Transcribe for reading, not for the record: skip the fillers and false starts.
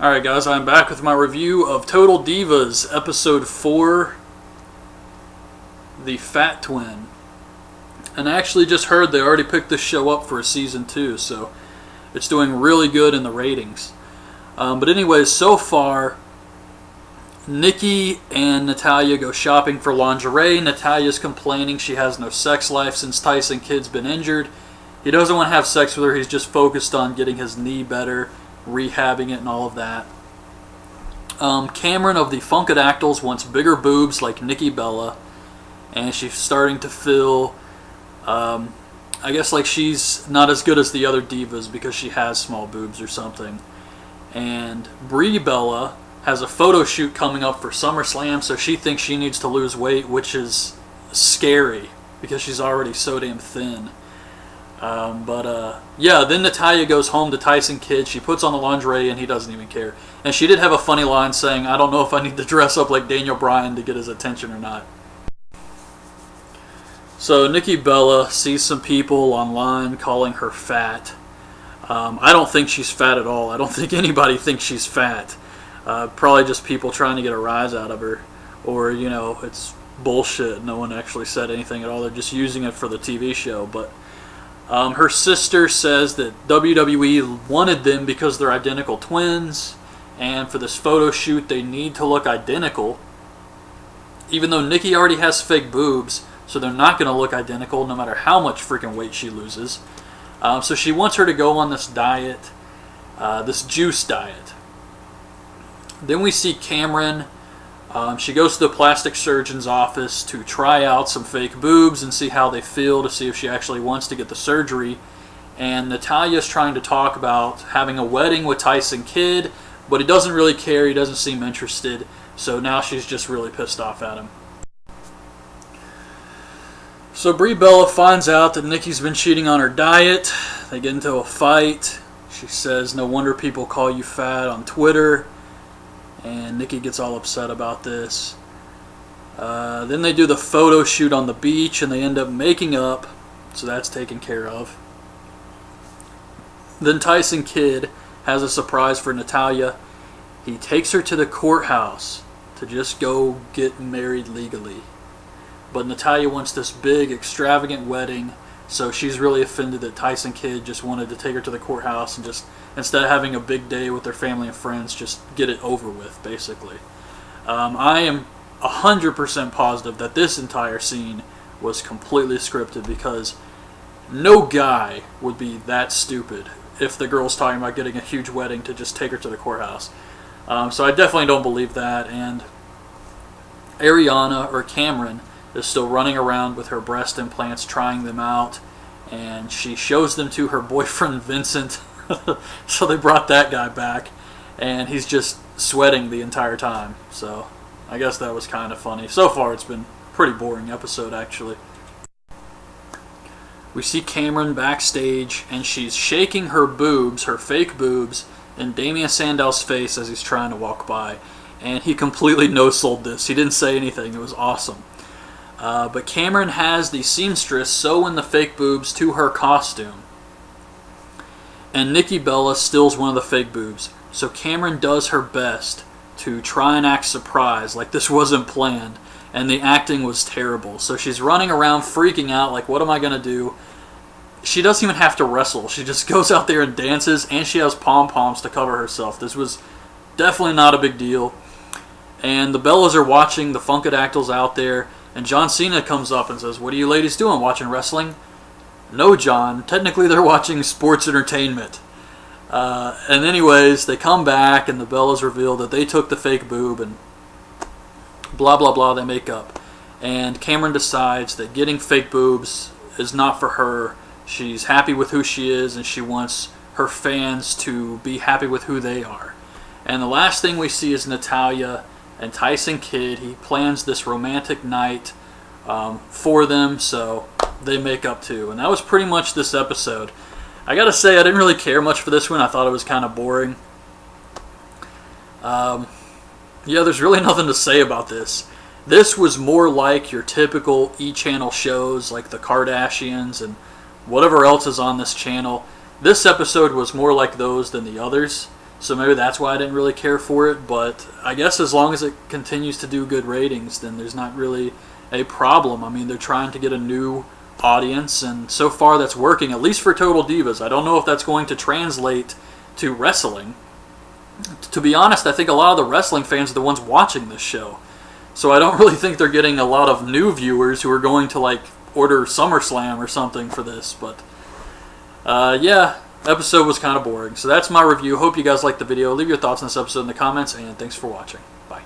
Alright guys, I'm back with my review of Total Divas, Episode 4, The Fat Twin. And I actually just heard they already picked this show up for a Season 2, so it's doing really good in the ratings. But anyways, so far, Nikki and Natalya go shopping for lingerie. Natalya's complaining she has no sex life since Tyson Kidd's been injured. He doesn't want to have sex with her, he's just focused on getting his knee better, rehabbing it and all of that. Cameron of the Funkadactyls wants bigger boobs like Nikki Bella, and she's starting to feel, I guess like she's not as good as the other divas because she has small boobs or something. And Brie Bella has a photo shoot coming up for SummerSlam, so she thinks she needs to lose weight, which is scary because she's already so damn thin. Yeah, then Natalya goes home to Tyson Kidd. She puts on the lingerie and he doesn't even care. And she did have a funny line saying, I don't know if I need to dress up like Daniel Bryan to get his attention or not. So Nikki Bella sees some people online calling her fat. I don't think she's fat at all. I don't think anybody thinks she's fat. Probably just people trying to get a rise out of her. Or, you know, it's bullshit. No one actually said anything at all. They're just using it for the TV show. But her sister says that WWE wanted them because they're identical twins, and for this photo shoot they need to look identical, even though Nikki already has fake boobs, so they're not going to look identical no matter how much freaking weight she loses. So she wants her to go on this diet, this juice diet. Then we see Cameron. She goes to the plastic surgeon's office to try out some fake boobs and see how they feel, to see if she actually wants to get the surgery. And Natalya's trying to talk about having a wedding with Tyson Kidd, but he doesn't really care, he doesn't seem interested, so now she's just really pissed off at him. So Brie Bella finds out that Nikki's been cheating on her diet. They get into a fight. She says, no wonder people call you fat on Twitter. And Nikki gets all upset about this. Then they do the photo shoot on the beach and they end up making up, so that's taken care of. Then Tyson Kidd has a surprise for Natalya. He takes her to the courthouse to just go get married legally. But Natalya wants this big, extravagant wedding, so she's really offended that Tyson Kidd just wanted to take her to the courthouse and just, instead of having a big day with their family and friends, just get it over with, basically. I am 100% positive that this entire scene was completely scripted, because no guy would be that stupid if the girl's talking about getting a huge wedding to just take her to the courthouse. So I definitely don't believe that. And Ariana, or Cameron, is still running around with her breast implants, trying them out, and she shows them to her boyfriend Vincent. So they brought that guy back, and he's just sweating the entire time. So I guess that was kind of funny. So far it's been a pretty boring episode, actually. We see Cameron backstage, and she's shaking her boobs, her fake boobs, in Damien Sandow's face as he's trying to walk by. And he completely no-sold this. He didn't say anything. It was awesome. But Cameron has the seamstress sew in the fake boobs to her costume. And Nikki Bella steals one of the fake boobs. So Cameron does her best to try and act surprised, like this wasn't planned. And the acting was terrible. So she's running around freaking out, like, what am I going to do? She doesn't even have to wrestle. She just goes out there and dances, and she has pom-poms to cover herself. This was definitely not a big deal. And the Bellas are watching the Funkadactyls out there. And John Cena comes up and says, what are you ladies doing, watching wrestling? No, John. Technically, they're watching sports entertainment. And anyways, they come back, and the Bellas reveal that they took the fake boob, and blah, blah, blah, they make up. And Cameron decides that getting fake boobs is not for her. She's happy with who she is, and she wants her fans to be happy with who they are. And the last thing we see is Natalya and Tyson Kidd. He plans this romantic night for them, so they make up too. And that was pretty much this episode. I gotta say, I didn't really care much for this one. I thought it was kind of boring. Yeah, there's really nothing to say about this. This was more like your typical E-channel shows, like the Kardashians and whatever else is on this channel. This episode was more like those than the others. So maybe that's why I didn't really care for it, but I guess as long as it continues to do good ratings, then there's not really a problem. I mean, they're trying to get a new audience, and so far that's working, at least for Total Divas. I don't know if that's going to translate to wrestling. To be honest, I think a lot of the wrestling fans are the ones watching this show. So I don't really think they're getting a lot of new viewers who are going to, like, order SummerSlam or something for this, but yeah. Episode was kind of boring. So that's my review. Hope you guys liked the video. Leave your thoughts on this episode in the comments, and thanks for watching. Bye.